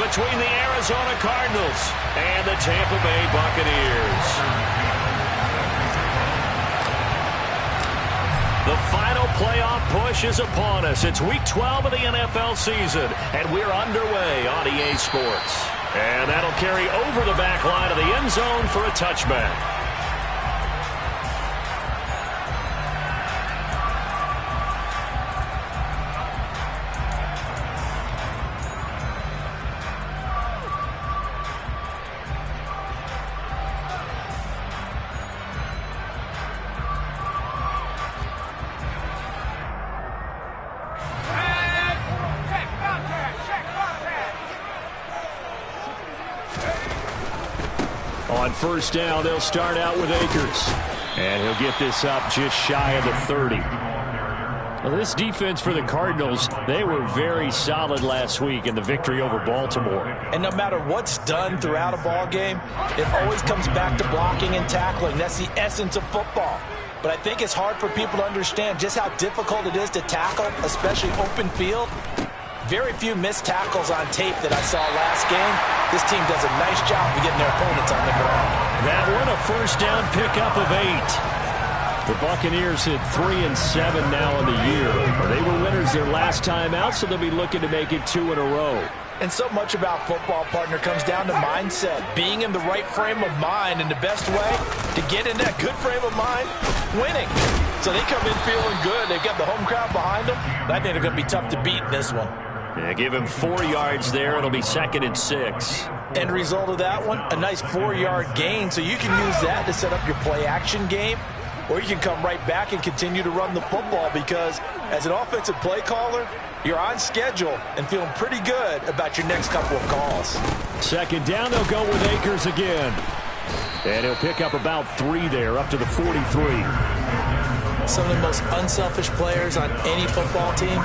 between the Arizona Cardinals and the Tampa Bay Buccaneers. The final playoff push is upon us. It's Week 12 of the NFL season, and we're underway on EA Sports. And that'll carry over the back line of the end zone for a touchback. On first down, they'll start out with Akers. And he'll get this up just shy of the 30. Well, this defense for the Cardinals, they were very solid last week in the victory over Baltimore. And no matter what's done throughout a ball game, it always comes back to blocking and tackling. That's the essence of football. But I think it's hard for people to understand just how difficult it is to tackle, especially open field. Very few missed tackles on tape that I saw last game. This team does a nice job of getting their opponents on the ground. That one a first down pickup of 8. The Buccaneers hit 3-7 now in the year. They were winners their last time out, so they'll be looking to make it 2 in a row. And so much about football, partner, comes down to mindset. Being in the right frame of mind, and the best way to get in that good frame of mind, winning. So they come in feeling good. They've got the home crowd behind them. I think they're going to be tough to beat in this one. Yeah, give him 4 yards there. It'll be 2nd and 6. End result of that one, a nice 4-yard gain. So you can use that to set up your play-action game, or you can come right back and continue to run the football because as an offensive play caller, you're on schedule and feeling pretty good about your next couple of calls. 2nd down, they'll go with Akers again. And he'll pick up about 3 there, up to the 43. Some of the most unselfish players on any football team,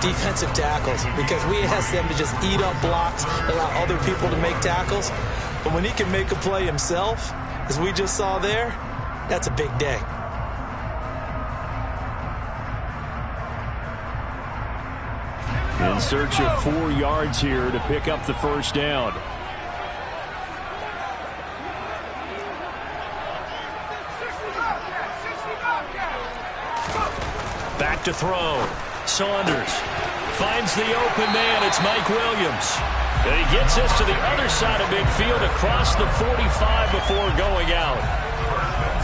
defensive tackles, because we ask them to just eat up blocks, allow other people to make tackles. But when he can make a play himself, as we just saw there, that's a big day. In search of 4 yards here to pick up the first down. Back to throw. Saunders finds the open man. It's Mike Williams. And he gets us to the other side of midfield across the 45 before going out.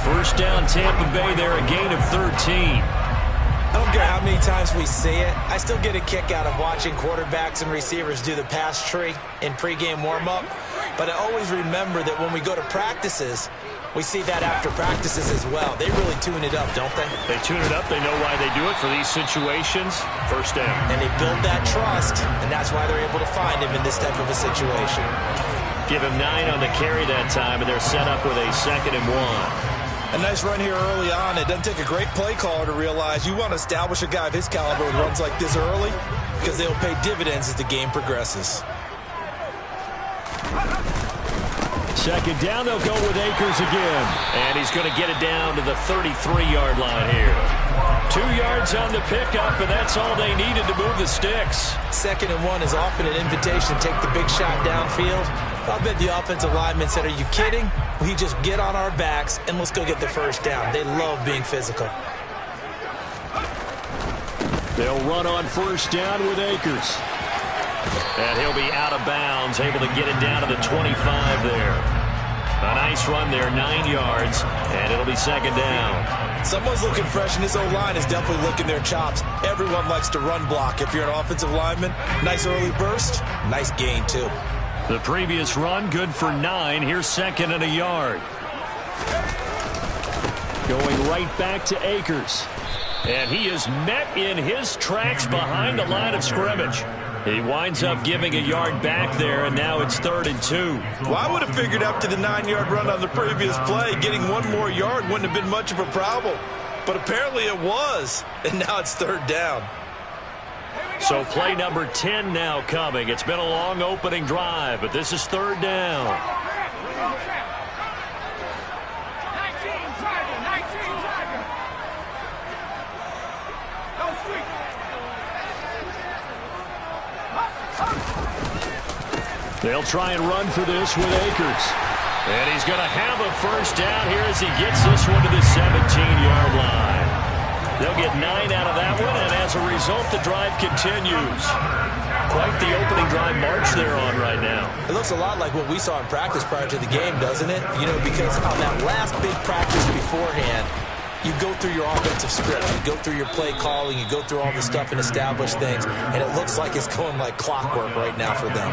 First down, Tampa Bay there, a gain of 13. I don't care how many times we see it. I still get a kick out of watching quarterbacks and receivers do the pass tree in pregame warm-up. But I always remember that when we go to practices, we see that after practices as well. They really tune it up, don't they? They tune it up. They know why they do it for these situations. First down. And they build that trust, and that's why they're able to find him in this type of a situation. Give him 9 on the carry that time, and they're set up with a 2nd and 1. A nice run here early on. It doesn't take a great play caller to realize you want to establish a guy of his caliber with runs like this early because they'll pay dividends as the game progresses. 2nd down, they'll go with Akers again. And he's going to get it down to the 33-yard line here. 2 yards on the pickup, and that's all they needed to move the sticks. 2nd and 1 is often an invitation to take the big shot downfield. I bet the offensive lineman said, are you kidding? We just get on our backs and let's go get the first down. They love being physical. They'll run on first down with Akers. And he'll be out of bounds, able to get it down to the 25 there. A nice run there, 9 yards, and it'll be 2nd down. Someone's looking fresh, and this O-line is definitely licking their chops. Everyone likes to run block. If you're an offensive lineman, nice early burst, nice gain too. The previous run, good for 9. Here's 2nd and a yard. Going right back to Akers. And he is met in his tracks behind the line of scrimmage. He winds up giving a yard back there, and now it's 3rd and 2. Well, I would have figured after the 9-yard run on the previous play, getting 1 more yard wouldn't have been much of a problem. But apparently it was, and now it's 3rd down. So play number 10 now coming. It's been a long opening drive, but this is 3rd down. They'll try and run for this with Akers. And he's going to have a first down here as he gets this one to the 17-yard line. They'll get 9 out of that one, and as a result, the drive continues. Quite the opening drive march they're on right now. It looks a lot like what we saw in practice prior to the game, doesn't it? You know, because on that last big practice beforehand, you go through your offensive script, you go through your play calling, you go through all this stuff and establish things, and it looks like it's going like clockwork right now for them.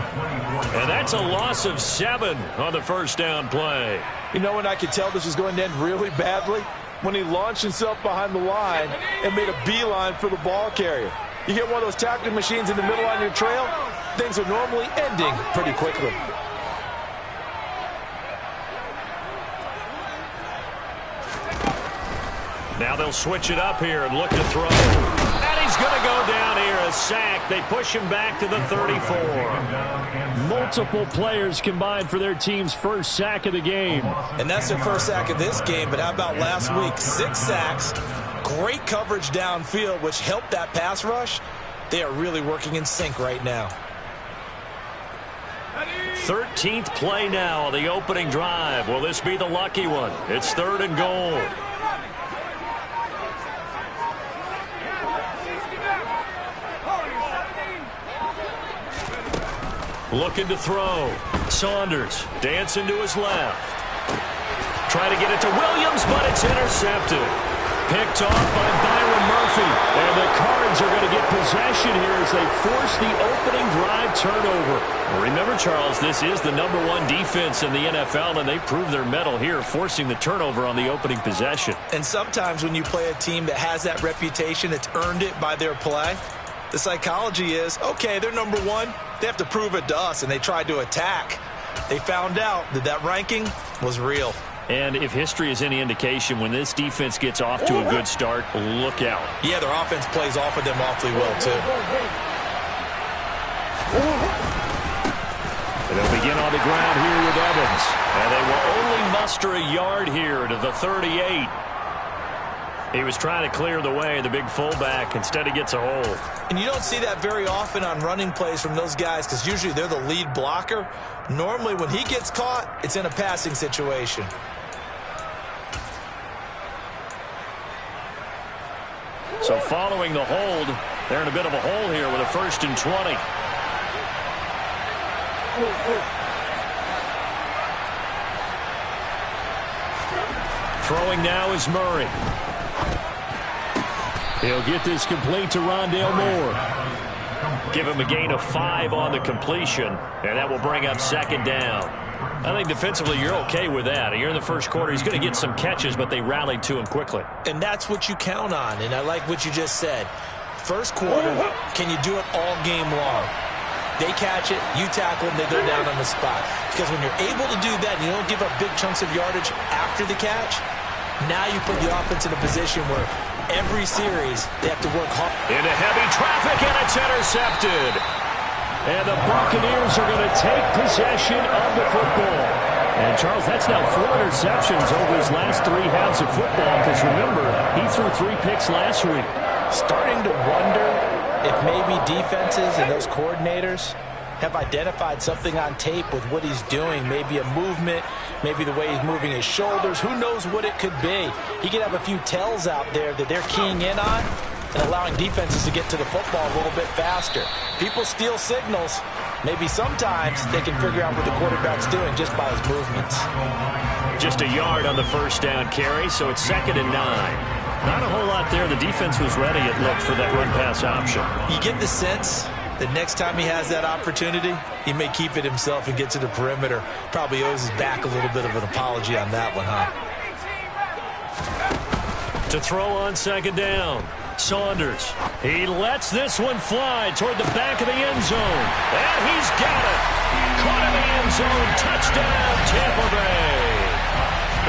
And that's a loss of 7 on the first down play. You know when I could tell this was going to end really badly? When he launched himself behind the line and made a beeline for the ball carrier. You get one of those tackling machines in the middle on your trail, things are normally ending pretty quickly. Now they'll switch it up here and look to throw. And he's going to go down here, a sack. They push him back to the 34. Multiple players combined for their team's first sack of the game. And that's their first sack of this game, but how about last week? 6 sacks, great coverage downfield, which helped that pass rush. They are really working in sync right now. 13th play now on the opening drive. Will this be the lucky one? It's 3rd and goal. Looking to throw. Saunders dancing to his left. Trying to get it to Williams, but it's intercepted. Picked off by Byron Murphy. And the Cards are going to get possession here as they force the opening drive turnover. Remember, Charles, this is the #1 defense in the NFL, and they prove their mettle here, forcing the turnover on the opening possession. And sometimes when you play a team that has that reputation, it's earned it by their play. The psychology is, okay, they're #1. They have to prove it to us, and they tried to attack. They found out that that ranking was real. And if history is any indication, when this defense gets off to a good start, look out. Yeah, their offense plays off of them awfully well, too. And they'll begin on the ground here with Evans. And they will only muster a yard here to the 38. He was trying to clear the way, the big fullback. Instead, he gets a hold. And you don't see that very often on running plays from those guys because usually they're the lead blocker. Normally, when he gets caught, it's in a passing situation. So following the hold, they're in a bit of a hole here with a 1st and 20. Throwing now is Murray. He'll get this complete to Rondale Moore. Give him a gain of 5 on the completion, and that will bring up 2nd down. I think defensively you're okay with that. You're in the first quarter. He's going to get some catches, but they rallied to him quickly. And that's what you count on, and I like what you just said. First quarter, can you do it all game long? They catch it, you tackle them, they go down on the spot. Because when you're able to do that and you don't give up big chunks of yardage after the catch, now you put the offense in a position where every series they have to work hard. Into heavy traffic, and it's intercepted. And the Buccaneers are going to take possession of the football. And, Charles, that's now 4 interceptions over his last 3 halves of football. Because, remember, he threw 3 picks last week. Starting to wonder if maybe defenses and those coordinators have identified something on tape with what he's doing. Maybe a movement, maybe the way he's moving his shoulders. Who knows what it could be? He could have a few tells out there that they're keying in on and allowing defenses to get to the football a little bit faster. People steal signals. Maybe sometimes they can figure out what the quarterback's doing just by his movements. Just a yard on the first down carry, so it's 2nd and 9. Not a whole lot there. The defense was ready, it looked, for that run-pass option. You get the sense that next time he has that opportunity, he may keep it himself and get to the perimeter. Probably owes his back a little bit of an apology on that one, huh? To throw on 2nd down. Saunders. He lets this one fly toward the back of the end zone. And he's got it. Caught in the end zone. Touchdown, Tampa Bay.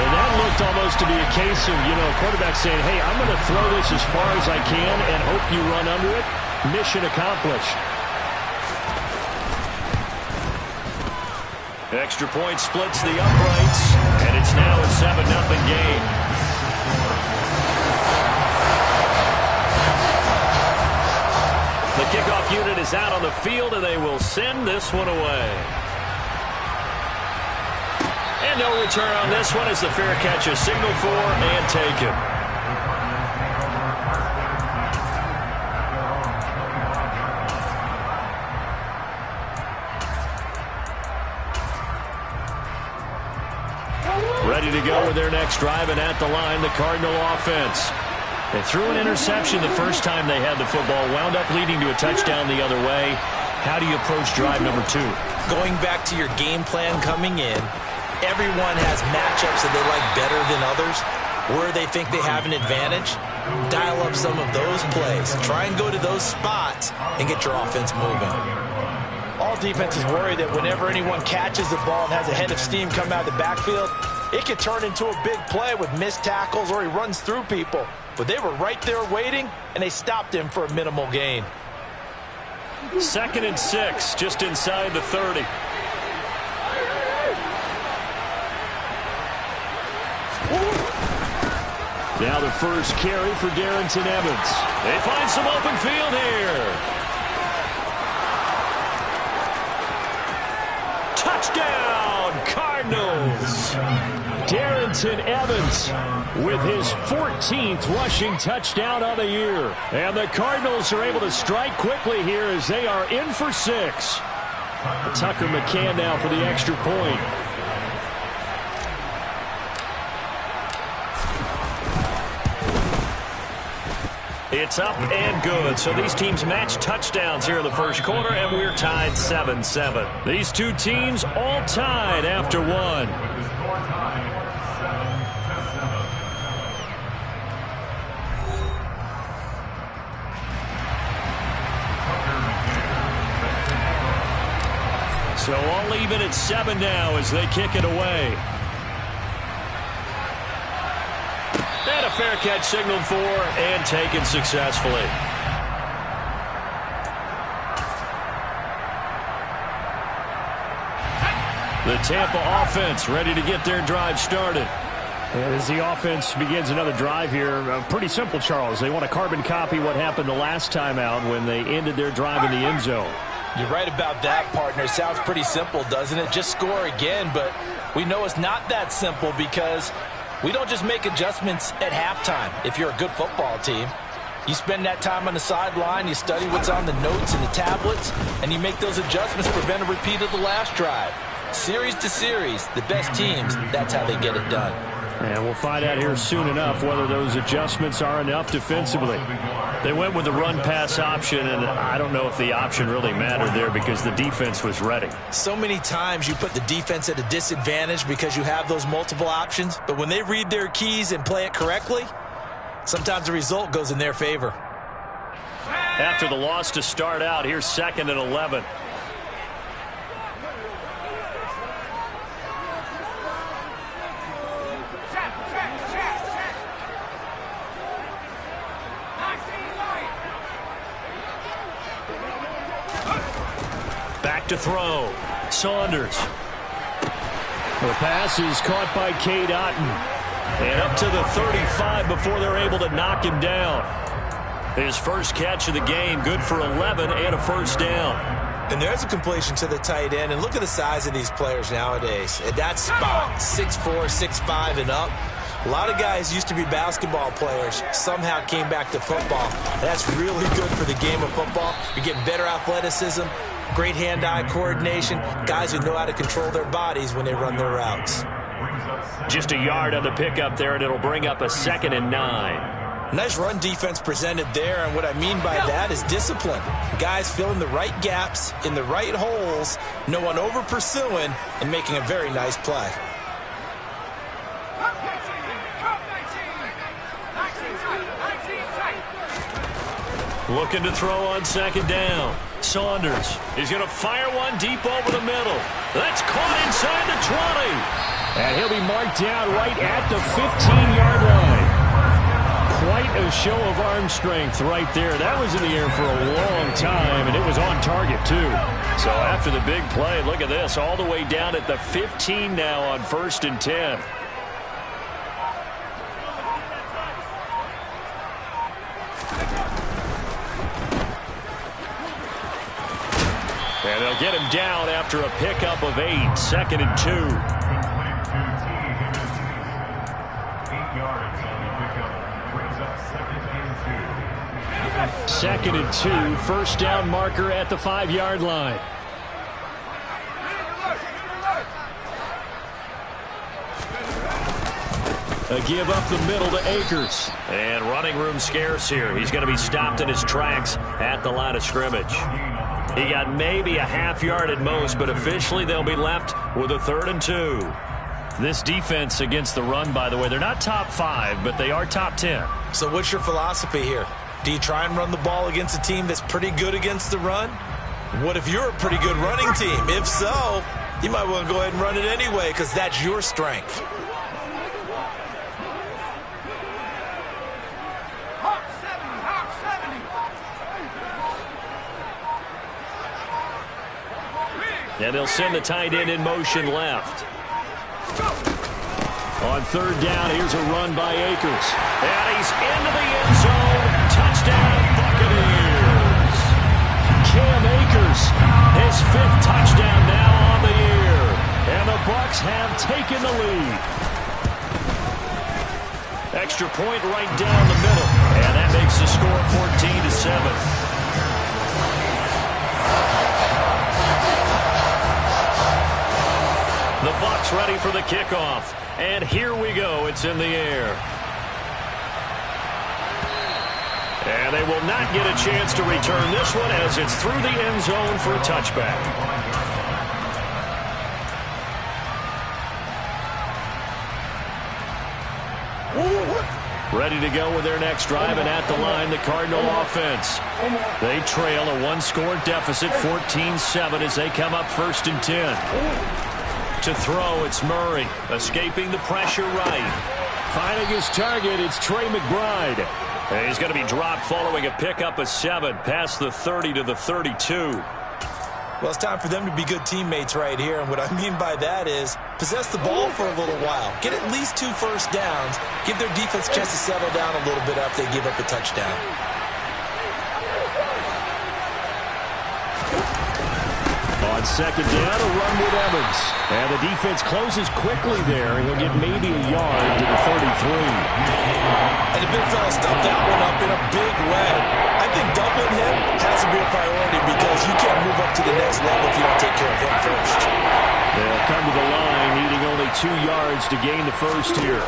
And that looked almost to be a case of, quarterback saying, hey, I'm going to throw this as far as I can and hope you run under it. Mission accomplished. Extra point splits the uprights, and it's now a 7-0 game. The kickoff unit is out on the field, and they will send this one away. And no return on this one as the fair catch is signaled for and taken. Ready to go with their next drive, and at the line, the Cardinal offense. They threw an interception the first time they had the football, wound up leading to a touchdown the other way. How do you approach drive number 2? Going back to your game plan coming in, everyone has matchups that they like better than others. Where they think they have an advantage, dial up some of those plays. Try and go to those spots and get your offense moving. All defenses worry that whenever anyone catches the ball and has a head of steam come out of the backfield, it could turn into a big play with missed tackles or he runs through people. But they were right there waiting, and they stopped him for a minimal gain. 2nd and 6, just inside the 30. Now the first carry for Darrington Evans. They find some open field here. Touchdown, Cardinals. Darrington Evans with his 14th rushing touchdown of the year. And the Cardinals are able to strike quickly here as they are in for 6. Tucker McCann now for the extra point. It's up and good. So these teams match touchdowns here in the first quarter, and we're tied 7-7. These two teams all tied after one. So all even at 7 now as they kick it away. And a fair catch signaled for and taken successfully. The Tampa offense ready to get their drive started. And as the offense begins another drive here, pretty simple, Charles. They want to carbon copy what happened the last time out when they ended their drive in the end zone. You're right about that, partner. It sounds pretty simple, doesn't it? Just score again, but we know it's not that simple because we don't just make adjustments at halftime if you're a good football team. You spend that time on the sideline, you study what's on the notes and the tablets, and you make those adjustments to prevent a repeat of the last drive. Series to series, the best teams, that's how they get it done. And we'll find out here soon enough whether those adjustments are enough defensively. They went with the run-pass option, and I don't know if the option really mattered there because the defense was ready. So many times you put the defense at a disadvantage because you have those multiple options, but when they read their keys and play it correctly, sometimes the result goes in their favor. After the loss to start out, here's 2nd and 11. To throw. Saunders. The pass is caught by Cade Otton. And up to the 35 before they're able to knock him down. His first catch of the game, good for 11 and a first down. And there's a completion to the tight end. And look at the size of these players nowadays. At that spot, 6'4", 6'5", and up. A lot of guys used to be basketball players, somehow came back to football. That's really good for the game of football. You're getting better athleticism, great hand-eye coordination, guys who know how to control their bodies when they run their routes. Just a yard on the pickup there, and it'll bring up a 2nd and 9. Nice run defense presented there, and what I mean by that is discipline. Guys filling the right gaps in the right holes, no one over-pursuing, and making a very nice play. Looking to throw on 2nd down. Saunders is going to fire one deep over the middle. That's caught inside the 20. And he'll be marked down right at the 15-yard line. Quite a show of arm strength right there. That was in the air for a long time, and it was on target, too. So after the big play, look at this, all the way down at the 15 now on 1st and 10. And they'll get him down after a pickup of 8, 2nd and 2. Second and 2, first down marker at the 5-yard line. A give up the middle to Akers. And running room scarce here. He's going to be stopped in his tracks at the line of scrimmage. He got maybe a half yard at most, but officially they'll be left with a 3rd and 2. This defense against the run, by the way, they're not top 5, but they are top 10. So what's your philosophy here? Do you try and run the ball against a team that's pretty good against the run? What if you're a pretty good running team? If so, you might want to go ahead and run it anyway because that's your strength. And they'll send the tight end in motion left. On 3rd down, here's a run by Akers. And he's into the end zone. Touchdown, Buccaneers. Cam Akers, his 5th touchdown now on the year. And the Bucs have taken the lead. Extra point right down the middle. And that makes the score 14-7. The Bucs ready for the kickoff. And here we go. It's in the air. And they will not get a chance to return this one as it's through the end zone for a touchback. Ready to go with their next drive, and at the line, the Cardinal offense. They trail a 1-score deficit, 14-7, as they come up 1st and 10. To throw, it's Murray, escaping the pressure right. Finding his target, it's Trey McBride. And he's going to be dropped following a pickup of 7 past the 30 to the 32. Well, it's time for them to be good teammates right here, and what I mean by that is possess the ball for a little while. Get at least 2 first downs. Give their defense a chance to settle down a little bit after they give up a touchdown. On 2nd down, a run with Evans. And the defense closes quickly there. He'll get maybe a yard to the 33. And the big fella stuffed that one up in a big way. I think doubling him has to be a priority because you can't move up to the next level if you don't take care of him first. They'll come to the line, needing only 2 yards to gain the first here.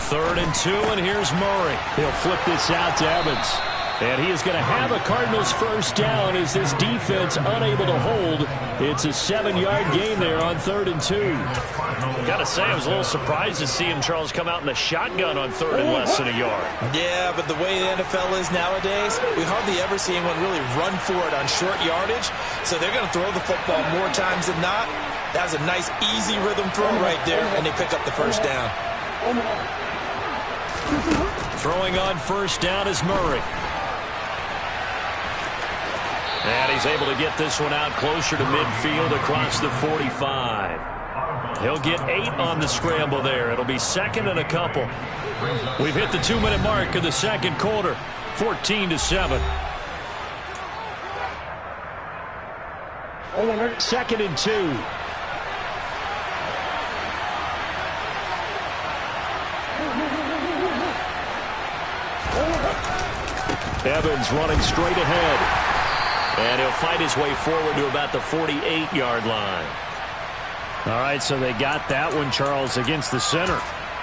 3rd and 2, and here's Murray. He'll flip this out to Evans. And he is going to have a Cardinals first down as this defense unable to hold. It's a 7-yard gain there on 3rd and 2. Got to say, I was a little surprised to see him, Charles, come out in the shotgun on 3rd and less than a yard. Yeah, but the way the NFL is nowadays, we hardly ever see anyone really run for it on short yardage. So they're going to throw the football more times than not. That was a nice, easy rhythm throw right there, and they pick up the first down. Throwing on 1st down is Murray. And he's able to get this one out closer to midfield across the 45. He'll get 8 on the scramble there. It'll be 2nd and a couple. We've hit the 2-minute mark of the 2nd quarter. 14-7. 2nd and 2. Evans running straight ahead. And he'll fight his way forward to about the 48-yard line. All right, so they got that one, Charles, against the center.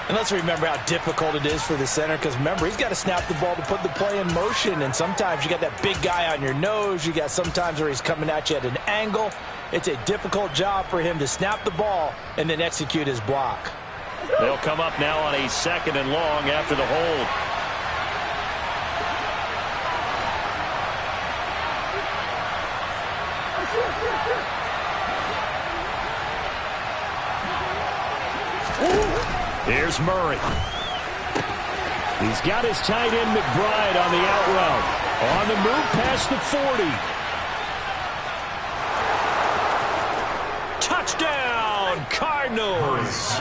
And let's remember how difficult it is for the center, because remember, he's got to snap the ball to put the play in motion, and sometimes you got that big guy on your nose. You got sometimes where he's coming at you at an angle. It's a difficult job for him to snap the ball and then execute his block. They'll come up now on a 2nd and long after the hold. Here's Murray. He's got his tight end McBride on the out route. On the move past the 40. Touchdown, Cardinals.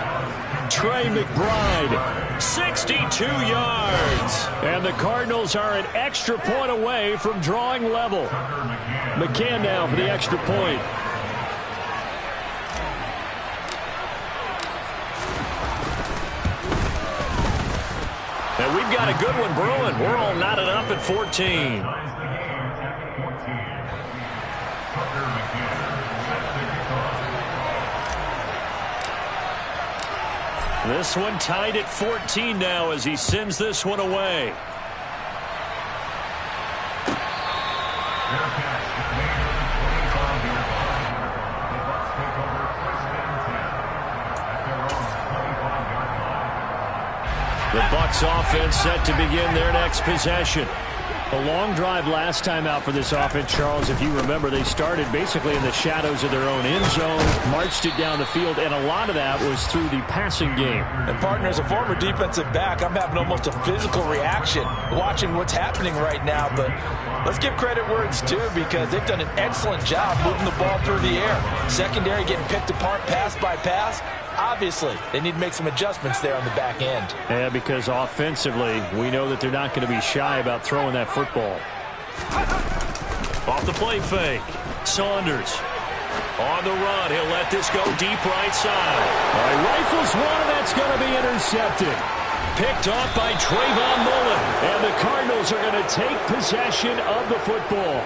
Trey McBride. 62 yards. And the Cardinals are an extra point away from drawing level. McCann now for the extra point. And we've got a good one brewing. We're all knotted up at 14. This one tied at 14 now as he sends this one away. The Bucs offense set to begin their next possession. A long drive last time out for this offense, Charles. If you remember, they started basically in the shadows of their own end zone, marched it down the field, and a lot of that was through the passing game. And, partner, as a former defensive back, I'm having almost a physical reaction watching what's happening right now. But let's give credit where it's due because they've done an excellent job moving the ball through the air. Secondary getting picked apart pass by pass. Obviously, they need to make some adjustments there on the back end. Yeah, because offensively, we know that they're not going to be shy about throwing that football. Off the play fake. Saunders on the run. He'll let this go deep right side. All right, rifles one, and that's going to be intercepted. Picked off by Trayvon Mullen. And the Cardinals are going to take possession of the football.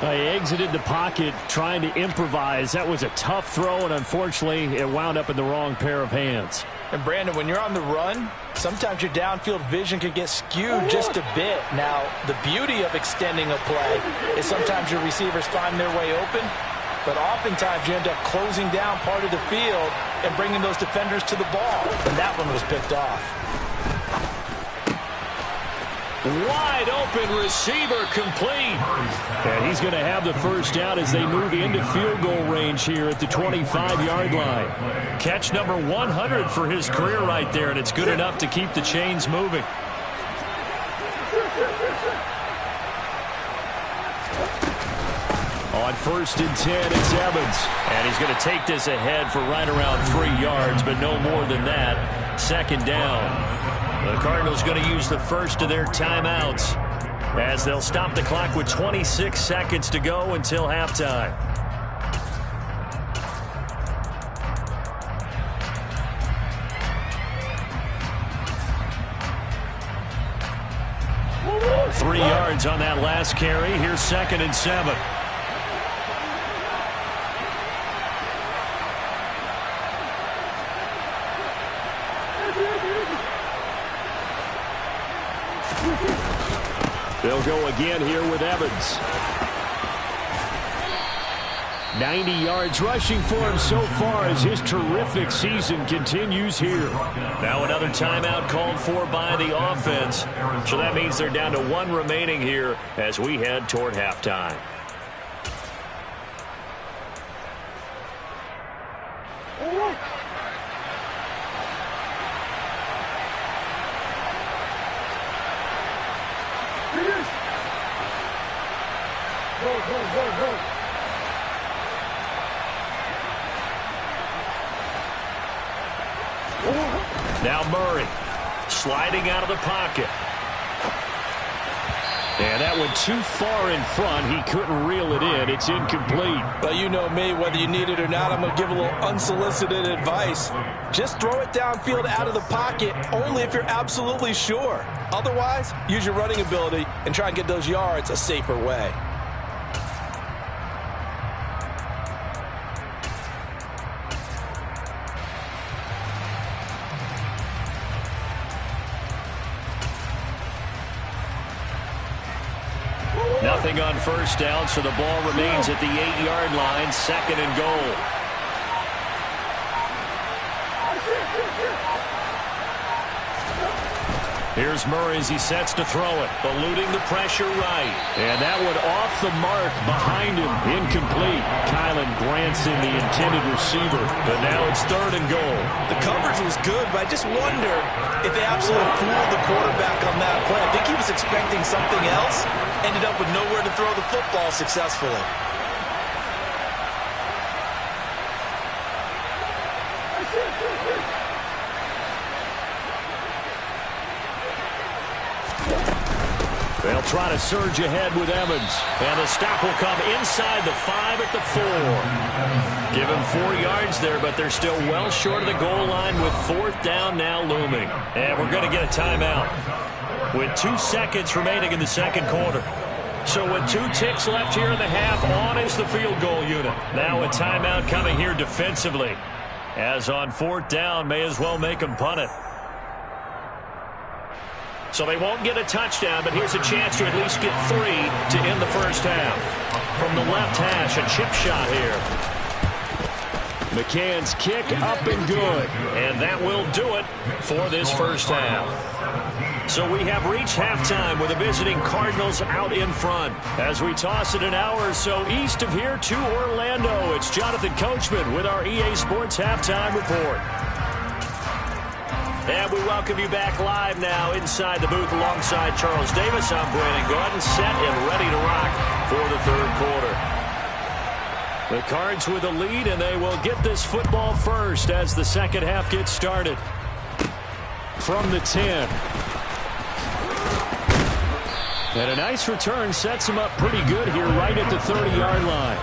He exited the pocket trying to improvise. That was a tough throw, and unfortunately, it wound up in the wrong pair of hands. And, Brandon, when you're on the run, sometimes your downfield vision can get skewed just a bit. Now, the beauty of extending a play is sometimes your receivers find their way open, but oftentimes you end up closing down part of the field and bringing those defenders to the ball. And that one was picked off. Wide open receiver complete. And he's going to have the first down as they move into field goal range here at the 25-yard line. Catch number 100 for his career right there, and it's good enough to keep the chains moving. On 1st and 10, it's Evans. And he's going to take this ahead for right around 3 yards, but no more than that. 2nd down. The Cardinals going to use the first of their timeouts as they'll stop the clock with 26 seconds to go until halftime. Three yards on that last carry. Here's 2nd and 7. They'll go again here with Evans. 90 yards rushing for him so far as his terrific season continues here. Now another timeout called for by the offense. So that means they're down to 1 remaining here as we head toward halftime. Now Murray sliding out of the pocket. And that went too far in front. He couldn't reel it in. It's incomplete. But you know me, whether you need it or not, I'm going to give a little unsolicited advice. Just throw it downfield out of the pocket only if you're absolutely sure. Otherwise, use your running ability and try and get those yards a safer way. Nothing on 1st down, so the ball remains at the 8-yard line, 2nd and goal. Here's Murray as he sets to throw it, eluding the pressure right. And that one off the mark behind him, incomplete. Kylan Granson, the intended receiver, but now it's 3rd and goal. The coverage was good, but I just wonder if they absolutely fooled the quarterback on that play. I think he was expecting something else, ended up with nowhere to throw the football successfully. They'll try to surge ahead with Evans. And the stop will come inside the 5 at the 4. Give him 4 yards there, but they're still well short of the goal line with 4th down now looming. And we're going to get a timeout with 2 seconds remaining in the second quarter. So with 2 ticks left here in the half, on is the field goal unit. Now a timeout coming here defensively. As on 4th down, may as well make them punt it. So they won't get a touchdown, but here's a chance to at least get 3 to end the first half. From the left hash, a chip shot here. McCann's kick up and good. And that will do it for this first half. So we have reached halftime with the visiting Cardinals out in front. As we toss it an hour or so east of here to Orlando, it's Jonathan Coachman with our EA Sports Halftime Report. And we welcome you back live now inside the booth alongside Charles Davis. I'm Brandon Gaudin, set and ready to rock for the third quarter. The Cards with a lead, and they will get this football first as the second half gets started. From the 10. And a nice return sets him up pretty good here right at the 30-yard line.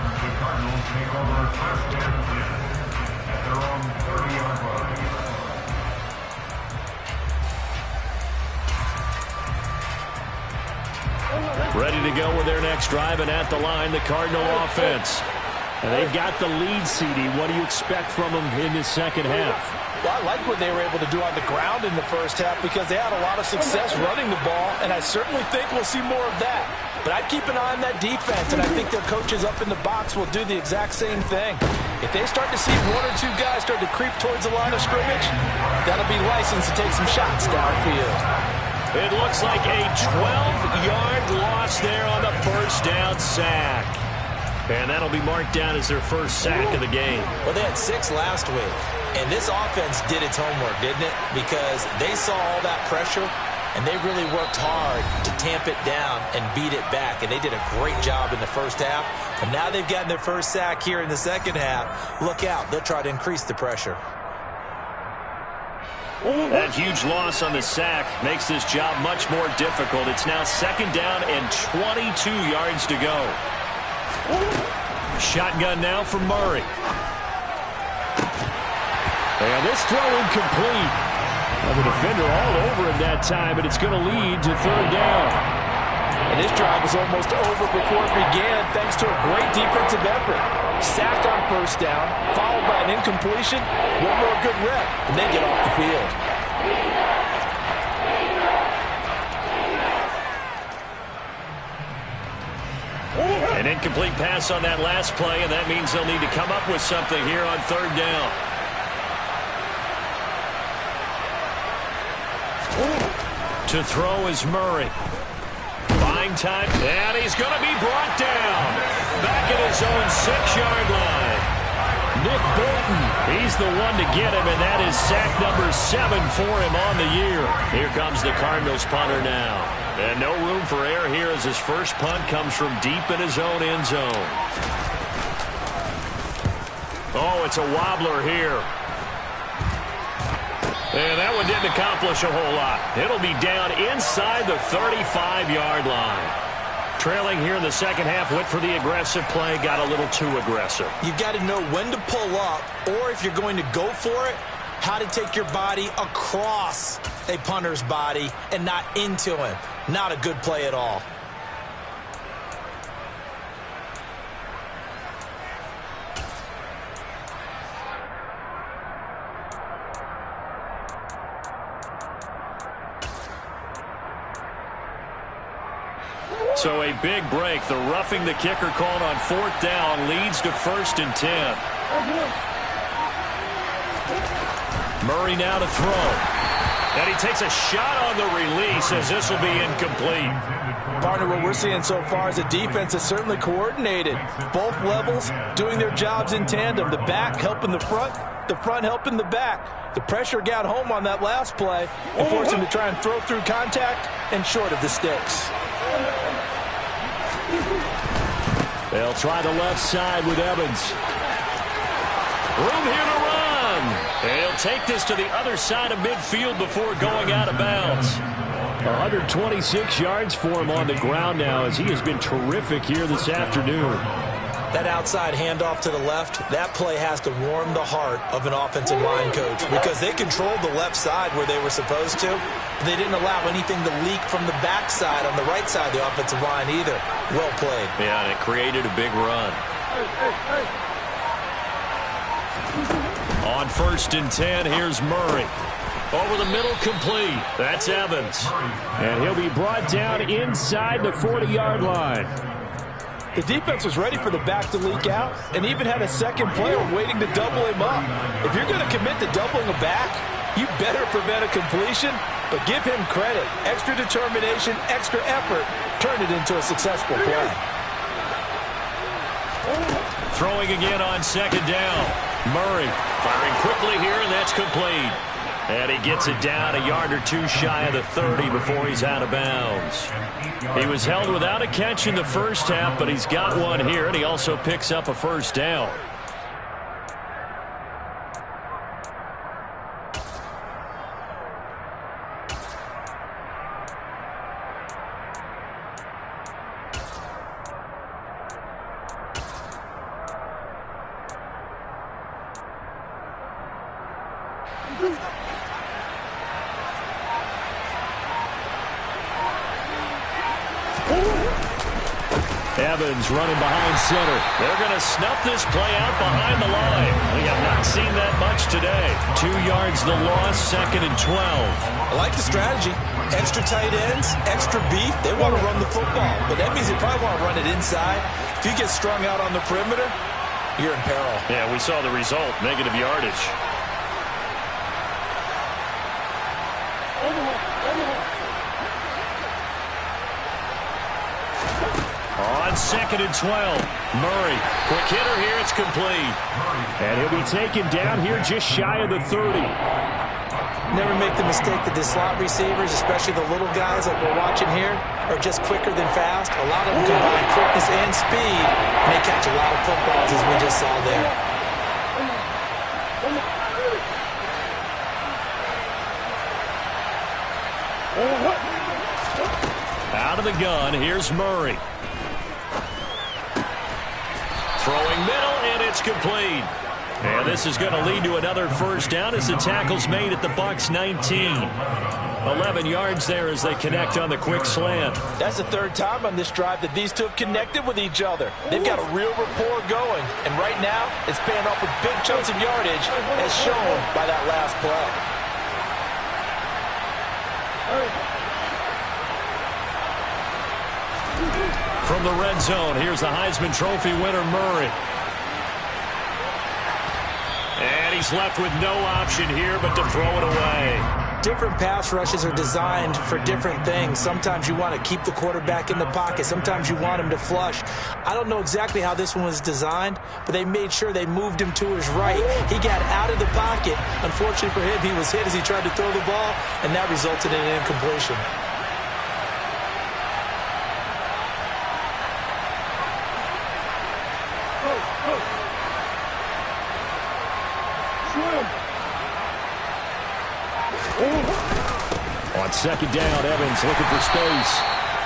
Ready to go with their next drive, and at the line, the Cardinal offense. And they've got the lead, CD. What do you expect from them in the second half? Well, I like what they were able to do on the ground in the first half because they had a lot of success running the ball, and I certainly think we'll see more of that. But I'd keep an eye on that defense, and I think their coaches up in the box will do the exact same thing. If they start to see 1 or 2 guys start to creep towards the line of scrimmage, that'll be license to take some shots downfield. It looks like a 12-yard loss there on the first down sack. And that'll be marked down as their first sack of the game. Well, they had 6 last week, and this offense did its homework, didn't it? Because they saw all that pressure, and they really worked hard to tamp it down and beat it back, and they did a great job in the first half. And now they've gotten their first sack here in the second half. Look out. They'll try to increase the pressure. That huge loss on the sack makes this job much more difficult. It's now second down and 22 yards to go. Shotgun now for Murray. And this throw incomplete. Well, the defender all over him that time, but it's going to lead to third down. And this drive was almost over before it began thanks to a great defensive effort. Sacked on first down, followed by an incompletion, 1 more good rep, and they get off the field. An incomplete pass on that last play, and that means they'll need to come up with something here on third down. To throw is Murray. Buying time, and he's going to be brought down. Back at his own 6-yard line. Nick Bolton, he's the one to get him, and that is sack number 7 for him on the year. Here comes the Cardinals punter now. And no room for error here as his first punt comes from deep in his own end zone. Oh, it's a wobbler here. And that one didn't accomplish a whole lot. It'll be down inside the 35-yard line. Trailing here in the second half, went for the aggressive play, got a little too aggressive. You've got to know when to pull up, or if you're going to go for it, how to take your body across a punter's body and not into him. Not a good play at all. So a big break. The roughing the kicker called on fourth down leads to 1st and 10. Murray now to throw. And he takes a shot on the release as this will be incomplete. Partner, what we're seeing so far is a defense that's certainly coordinated. Both levels doing their jobs in tandem. The back helping the front helping the back. The pressure got home on that last play and forced him to try and throw through contact and short of the sticks. They'll try the left side with Evans. Room here to run. And he'll take this to the other side of midfield before going out of bounds. 126 yards for him on the ground now as he has been terrific here this afternoon. That outside handoff to the left, that play has to warm the heart of an offensive line coach because they controlled the left side where they were supposed to. But they didn't allow anything to leak from the backside on the right side of the offensive line either. Well played. Yeah, and it created a big run. On 1st and 10, here's Murray. Over the middle, complete. That's Evans. And he'll be brought down inside the 40-yard line. The defense was ready for the back to leak out and even had a second player waiting to double him up. If you're going to commit to doubling a back, you better prevent a completion, but give him credit. Extra determination, extra effort, turn it into a successful play. Throwing again on 2nd down. Murray firing quickly here, and that's complete. And he gets it down a yard or two shy of the 30 before he's out of bounds. He was held without a catch in the first half, but he's got one here, and he also picks up a 1st down. Evans running behind center. They're going to snuff this play out behind the line. We have not seen that much today. 2 yards the loss, 2nd and 12. I like the strategy. Extra tight ends, extra beef. They want to run the football, but that means they probably want to run it inside. If you get strung out on the perimeter, you're in peril. Yeah, we saw the result, negative yardage. On 2nd and 12, Murray, quick hitter here, it's complete. And he'll be taken down here just shy of the 30. Never make the mistake that the slot receivers, especially the little guys like we're watching here, are just quicker than fast. A lot of them combine quickness and speed, and they catch a lot of footballs as we just saw there. Out of the gun, here's Murray. Throwing middle, and it's complete. And this is going to lead to another 1st down as the tackle's made at the Bucs 19. 11 yards there as they connect on the quick slant. That's the 3rd time on this drive that these two have connected with each other. They've got a real rapport going, and right now it's paying off with big chunks of yardage as shown by that last play. From the red zone, here's the Heisman Trophy winner, Murray. And he's left with no option here but to throw it away. Different pass rushes are designed for different things. Sometimes you want to keep the quarterback in the pocket. Sometimes you want him to flush. I don't know exactly how this one was designed, but they made sure they moved him to his right. He got out of the pocket. Unfortunately for him, he was hit as he tried to throw the ball, and that resulted in an incompletion. On 2nd down, Evans looking for space.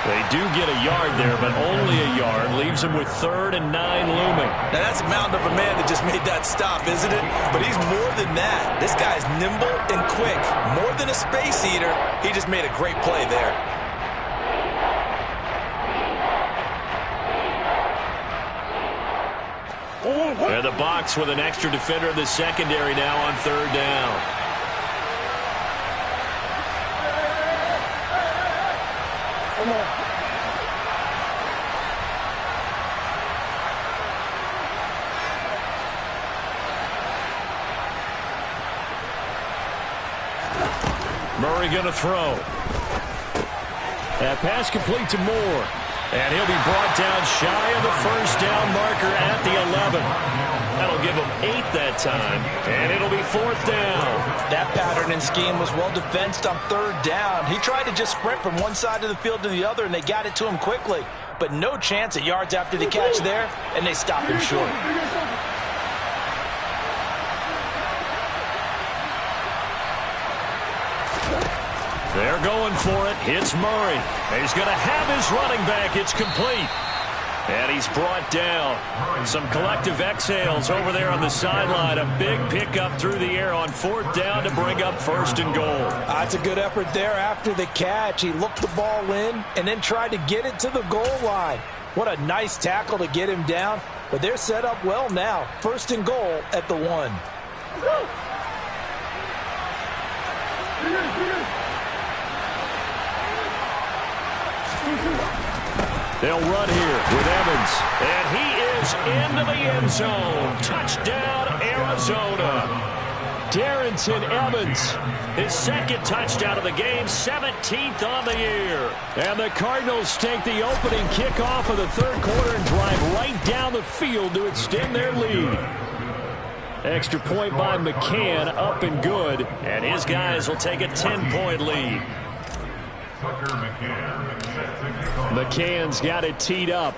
They do get a yard there, but only a yard. Leaves them with 3rd and 9 looming. Now, that's a mountain of a man that just made that stop, isn't it? But he's more than that. This guy's nimble and quick. More than a space eater, he just made a great play there. And the Bucs with an extra defender in the secondary now on 3rd down. Murray going to throw. That pass complete to Moore. And he'll be brought down shy of the 1st down marker at the 11. That'll give him 8 that time, and it'll be 4th down. That pattern and scheme was well defensed on 3rd down. He tried to just sprint from one side of the field to the other, and they got it to him quickly. But no chance at yards after the catch there, and they stopped him short. They're going for it. It's Murray. He's going to have his running back. It's complete. And he's brought down. Some collective exhales over there on the sideline. A big pickup through the air on 4th down to bring up 1st and goal. That's a good effort there after the catch. He looked the ball in and then tried to get it to the goal line. What a nice tackle to get him down. But they're set up well now. 1st and goal at the 1. They'll run here with Evans. And he is into the end zone. Touchdown, Arizona. Darrington Evans, his 2nd touchdown of the game, 17th on the year. And the Cardinals take the opening kickoff of the 3rd quarter and drive right down the field to extend their lead. Extra point by McCann, up and good. And his guys will take a 10-point lead. McCann's got it teed up.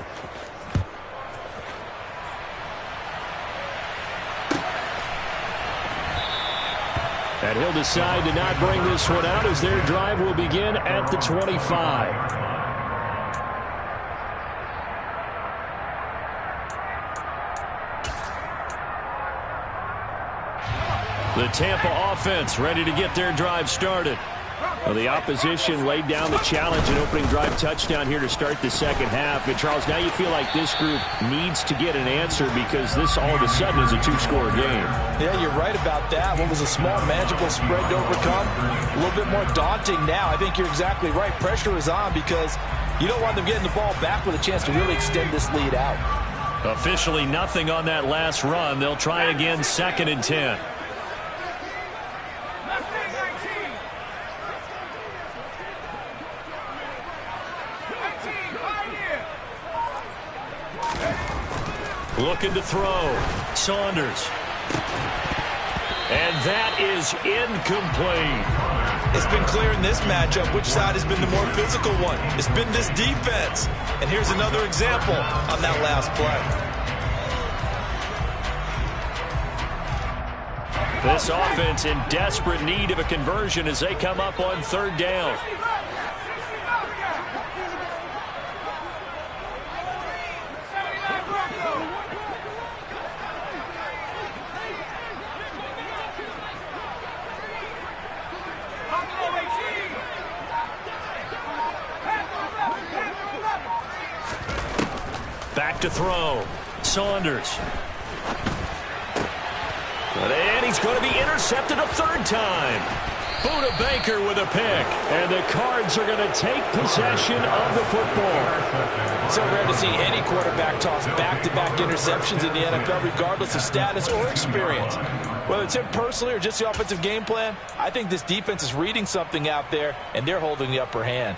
And he'll decide to not bring this one out as their drive will begin at the 25. The Tampa offense ready to get their drive started. Well, the opposition laid down the challenge and opening drive touchdown here to start the 2nd half. And, Charles, now you feel like this group needs to get an answer because this all of a sudden is a 2-score game. Yeah, you're right about that. What was a small, manageable spread to overcome, a little bit more daunting now. I think you're exactly right. Pressure is on because you don't want them getting the ball back with a chance to really extend this lead out. Officially nothing on that last run. They'll try again, 2nd and 10. Looking to throw. Saunders. And that is incomplete. It's been clear in this matchup which side has been the more physical one. It's been this defense. And here's another example on that last play. This offense in desperate need of a conversion as they come up on 3rd down. Back to throw. Saunders. And he's going to be intercepted a 3rd time. Buda Baker with a pick. And the Cards are going to take possession of the football. So rare to see any quarterback toss back-to-back interceptions in the NFL, regardless of status or experience. Whether it's him personally or just the offensive game plan, I think this defense is reading something out there, and they're holding the upper hand.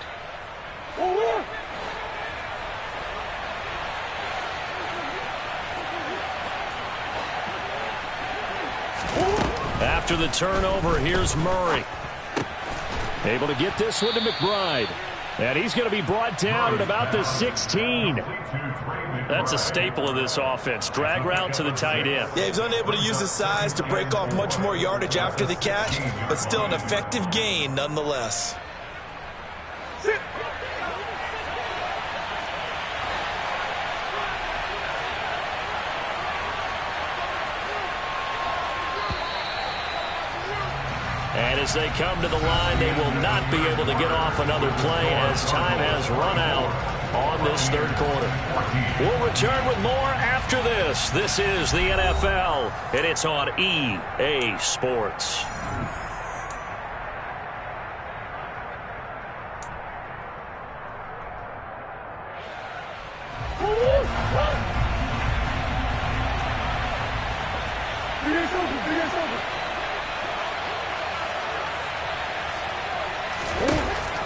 After the turnover, here's Murray. Able to get this one to McBride. And he's going to be brought down at about the 16. That's a staple of this offense. Drag route to the tight end. Yeah, he's unable to use his size to break off much more yardage after the catch, but still an effective gain nonetheless. And as they come to the line, they will not be able to get off another play as time has run out on this 3rd quarter. We'll return with more after this. This is the NFL, and it's on EA Sports.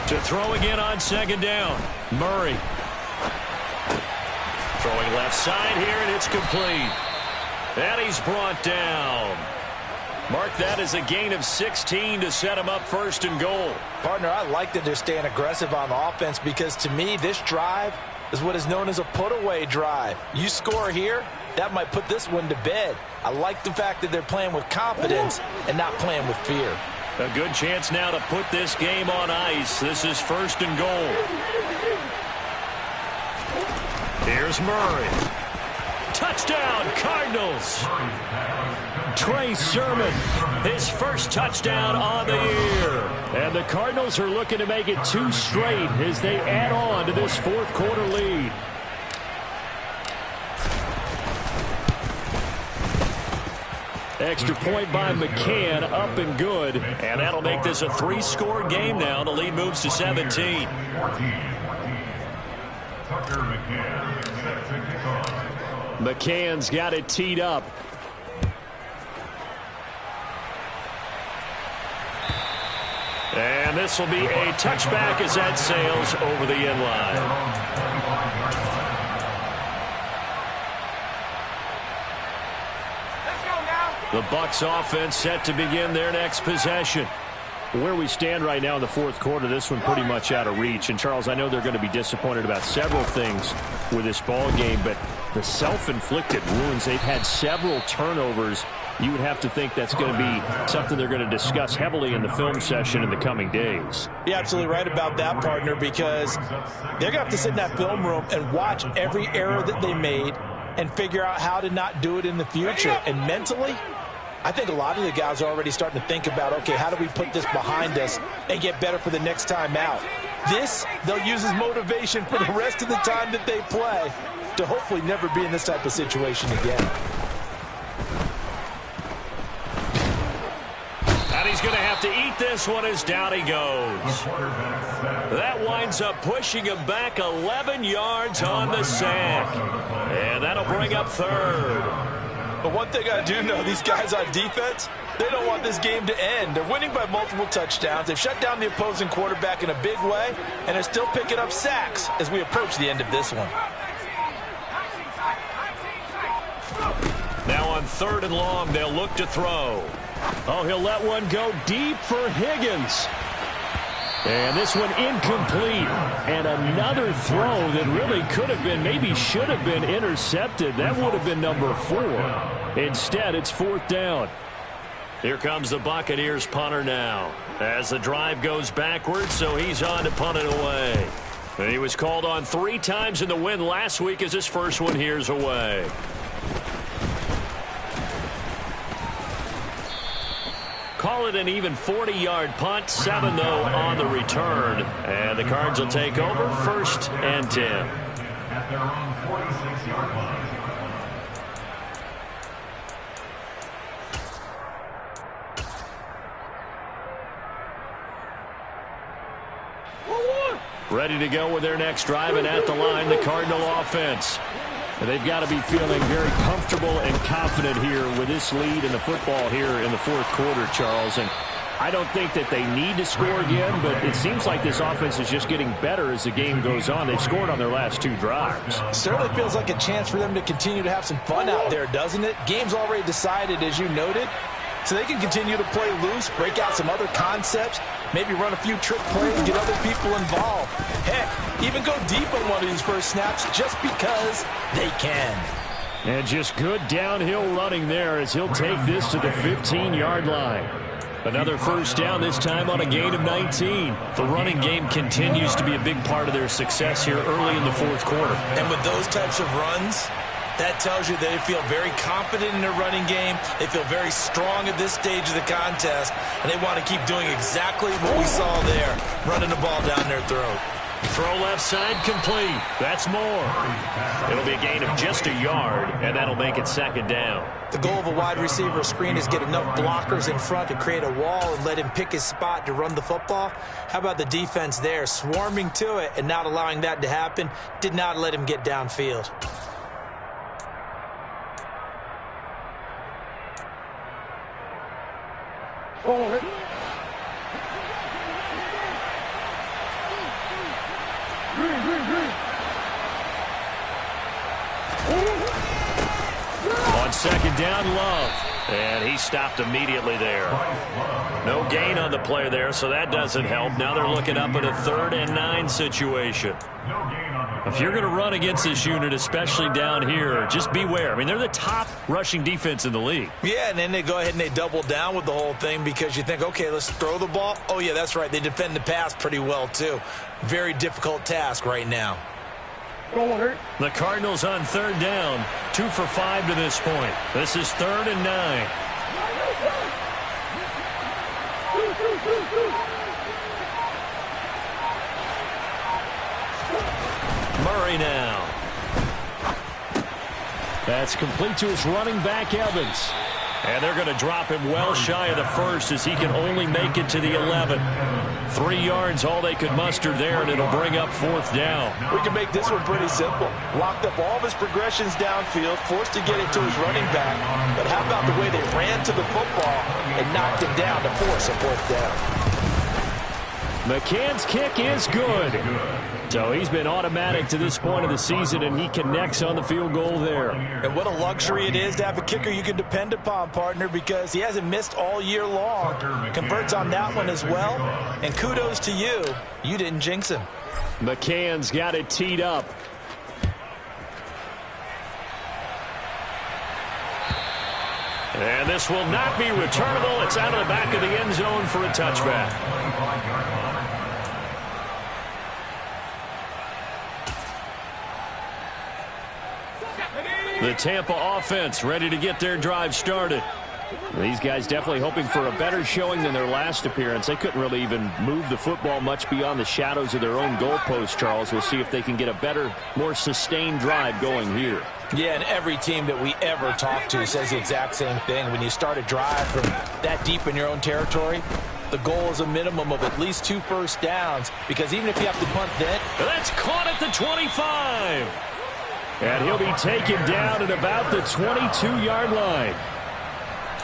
To throw again on 2nd down. Murray. Throwing left side here, and it's complete. And he's brought down. Mark that as a gain of 16 to set him up 1st and goal. Partner, I like that they're staying aggressive on offense because, to me, this drive is what is known as a put-away drive. You score here, that might put this one to bed. I like the fact that they're playing with confidence and not playing with fear. A good chance now to put this game on ice. This is 1st and goal. Here's Murray. Touchdown, Cardinals. Trey Sermon, his first touchdown on the year. And the Cardinals are looking to make it 2 straight as they add on to this 4th quarter lead. Extra point by McCann, up and good. And that'll make this a 3-score game now. The lead moves to 17. McCann's got it teed up. And this will be a touchback as that sails over the end line. The Bucs offense set to begin their next possession. Where we stand right now in the 4th quarter, this one pretty much out of reach. And, Charles, I know they're going to be disappointed about several things with this ball game, but the self-inflicted wounds, they've had several turnovers. You would have to think that's going to be something they're going to discuss heavily in the film session in the coming days. You're absolutely right about that, partner, because they're going to have to sit in that film room and watch every error that they made and figure out how to not do it in the future. And mentally, I think a lot of the guys are already starting to think about, okay, how do we put this behind us and get better for the next time out? This, they'll use as motivation for the rest of the time that they play to hopefully never be in this type of situation again. And he's going to have to eat this one as down he goes. That winds up pushing him back 11 yards on the sack. And that'll bring up 3rd. But one thing I do know, these guys on defense, they don't want this game to end. They're winning by multiple touchdowns. They've shut down the opposing quarterback in a big way, and they're still picking up sacks as we approach the end of this one. Now on 3rd and long, they'll look to throw. Oh, he'll let one go deep for Higgins. And this one incomplete. And another throw that really could have been, maybe should have been intercepted. That would have been number 4. Instead, it's 4th down. Here comes the Buccaneers punter now. As the drive goes backwards, so he's on to punt it away. And he was called on 3 times in the win last week as his first one here's away. Call it an even 40-yard punt. 7, though, on the return. And the Cards will take over 1st and 10. At their own 46-yard line. Ready to go with their next drive, and at the line, the Cardinal offense. And they've got to be feeling very comfortable and confident here with this lead in the football here in the 4th quarter, Charles. And I don't think that they need to score again, but it seems like this offense is just getting better as the game goes on. They've scored on their last 2 drives. Certainly feels like a chance for them to continue to have some fun out there, doesn't it? Game's already decided, as you noted. So they can continue to play loose, break out some other concepts, maybe run a few trick plays, get other people involved. Heck, even go deep on one of these first snaps just because they can. And just good downhill running there as he'll take this to the 15-yard line. Another first down, this time on a gain of 19. The running game continues to be a big part of their success here early in the 4th quarter. And with those types of runs, that tells you they feel very confident in their running game. They feel very strong at this stage of the contest, and they want to keep doing exactly what we saw there, running the ball down their throat. Throw left side complete. That's more. It'll be a gain of just a yard, and that'll make it 2nd down. The goal of a wide receiver screen is get enough blockers in front to create a wall and let him pick his spot to run the football. How about the defense there, swarming to it and not allowing that to happen? Did not let him get downfield. On 2nd down, Love. And he stopped immediately there. No gain on the play there, so that doesn't help. Now they're looking up at a 3rd and 9 situation. A If you're going to run against this unit, especially down here, just beware. I mean, they're the top rushing defense in the league. Yeah, and then they go ahead and they double down with the whole thing because you think, okay, let's throw the ball. Oh, yeah, that's right. They defend the pass pretty well, too. Very difficult task right now. The Cardinals on third down, 2 for 5 to this point. This is 3rd and 9. Murray now. That's complete to his running back, Evans. And they're going to drop him well shy of the first as he can only make it to the 11. 3 yards, all they could muster there, and it'll bring up 4th down. We can make this one pretty simple. Locked up all of his progressions downfield, forced to get it to his running back. But how about the way they ran to the football and knocked him down to force a 4th down? McCann's kick is good. So he's been automatic to this point of the season, and he connects on the field goal there. And what a luxury it is to have a kicker you can depend upon, partner, because he hasn't missed all year long. Converts on that one as well. And kudos to you. You didn't jinx him. McCann's got it teed up. And this will not be returnable. It's out of the back of the end zone for a touchback. The Tampa offense ready to get their drive started. These guys definitely hoping for a better showing than their last appearance. They couldn't really even move the football much beyond the shadows of their own goalpost, Charles. We'll see if they can get a better, more sustained drive going here. Yeah, and every team that we ever talk to says the exact same thing. When you start a drive from that deep in your own territory, the goal is a minimum of at least 2 first downs, because even if you have to punt then. That's caught at the 25. And he'll be taken down at about the 22-yard line.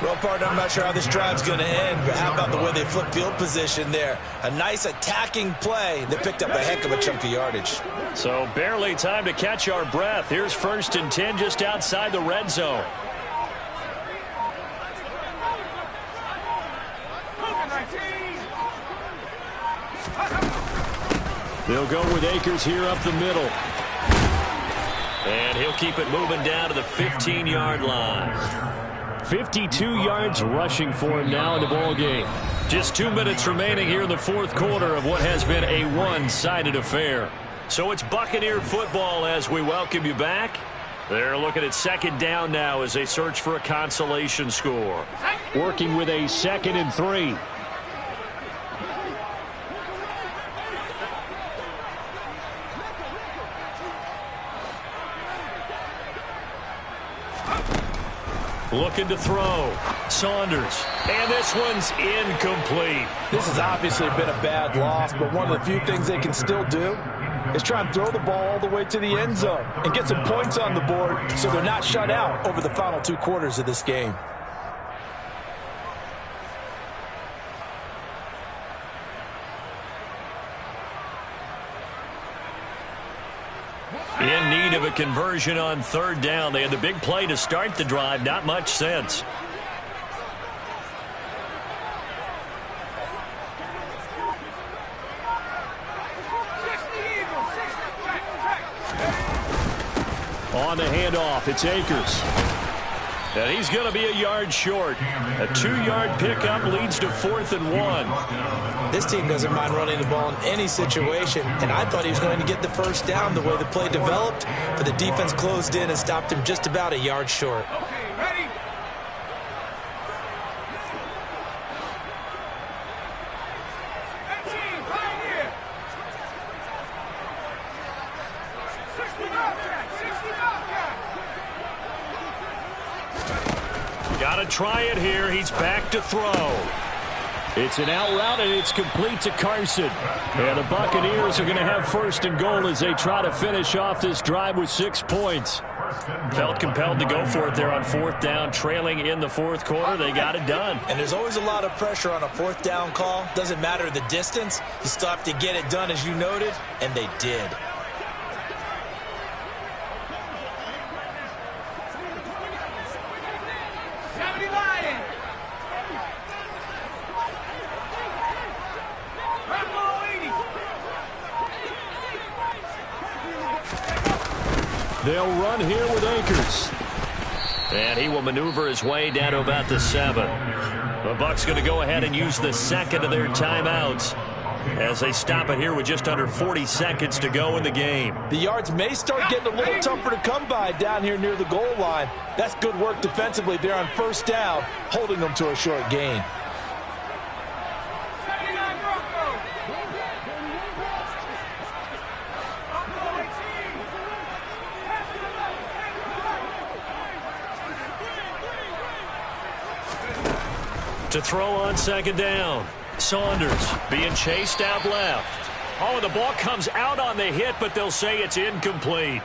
Well, partner, I'm not sure how this drive's going to end, but how about the way they flip field position there? A nice attacking play that picked up a heck of a chunk of yardage. So barely time to catch our breath. Here's 1st and 10 just outside the red zone. They'll go with Akers here up the middle. And he'll keep it moving down to the 15-yard line. 52 yards rushing for him now in the ball game. Just 2 minutes remaining here in the 4th quarter of what has been a one-sided affair. So it's Buccaneer football as we welcome you back. They're looking at 2nd down now as they search for a consolation score. Working with a 2nd and 3. Looking to throw. Saunders. And this one's incomplete. This has obviously been a bad loss, but one of the few things they can still do is try and throw the ball all the way to the end zone and get some points on the board so they're not shut out over the final 2 quarters of this game. In need of a conversion on 3rd down. They had the big play to start the drive. Not much sense. On the handoff, it's Akers. And he's going to be a yard short. A 2-yard pickup leads to 4th and 1. This team doesn't mind running the ball in any situation, and I thought he was going to get the first down the way the play developed, but the defense closed in and stopped him just about a yard short. Okay, ready? Got to try it here. He's back to throw. It's an out route, and it's complete to Carson. And the Buccaneers are going to have 1st and goal as they try to finish off this drive with 6 points. Felt compelled to go for it there on 4th down, trailing in the 4th quarter. They got it done. And there's always a lot of pressure on a 4th down call. Doesn't matter the distance. You still have to get it done, as you noted, and they did. They'll run here with Akers. And he will maneuver his way down to about the 7. The Bucs going to go ahead and use the second of their timeouts as they stop it here with just under 40 seconds to go in the game. The yards may start getting a little tougher to come by down here near the goal line. That's good work defensively there on first down, holding them to a short gain. To throw on second down. Saunders being chased out left. Oh, and the ball comes out on the hit, but they'll say it's incomplete.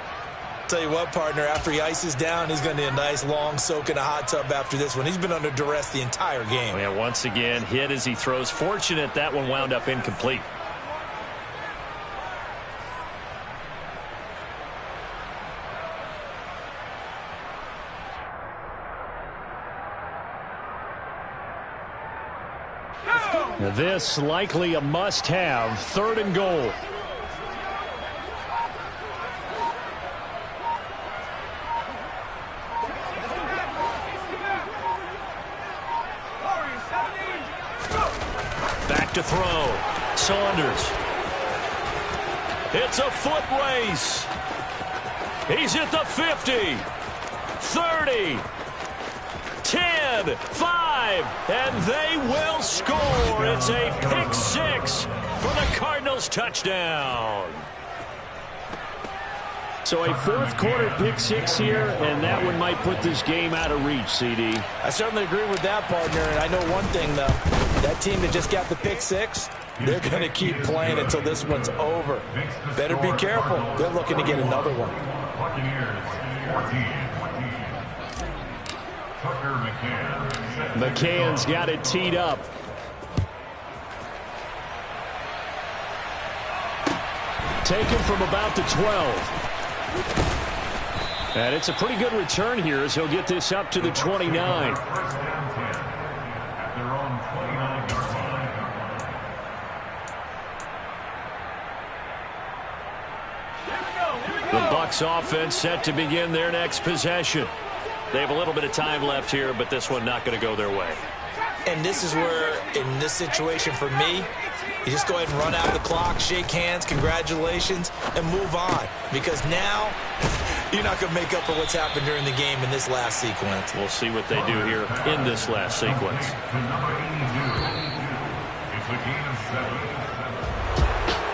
Tell you what, partner, after he ices down, he's going to need a nice long soak in a hot tub after this one. He's been under duress the entire game. Yeah, once again, hit as he throws. Fortunate that one wound up incomplete. This likely a must-have, 3rd and goal. Back to throw. Saunders. It's a foot race. He's at the 50, 30, 10, 5, and they will score. It's a pick 6 for the Cardinals touchdown. So a fourth-quarter pick 6 here, and that one might put this game out of reach, CD. I certainly agree with that, partner, and I know one thing, though. That team that just got the pick 6, they're going to keep playing until this one's over. Better be careful. They're looking to get another one. McCann's got it teed up. Taken from about the 12. And it's a pretty good return here as he'll get this up to the 29. The Bucs offense set to begin their next possession. They have a little bit of time left here, but this one not going to go their way. And this is where, in this situation for me, you just go ahead and run out the clock, shake hands, congratulations, and move on. Because now, you're not going to make up for what's happened during the game in this last sequence. We'll see what they do here in this last sequence. It's a gain of 7.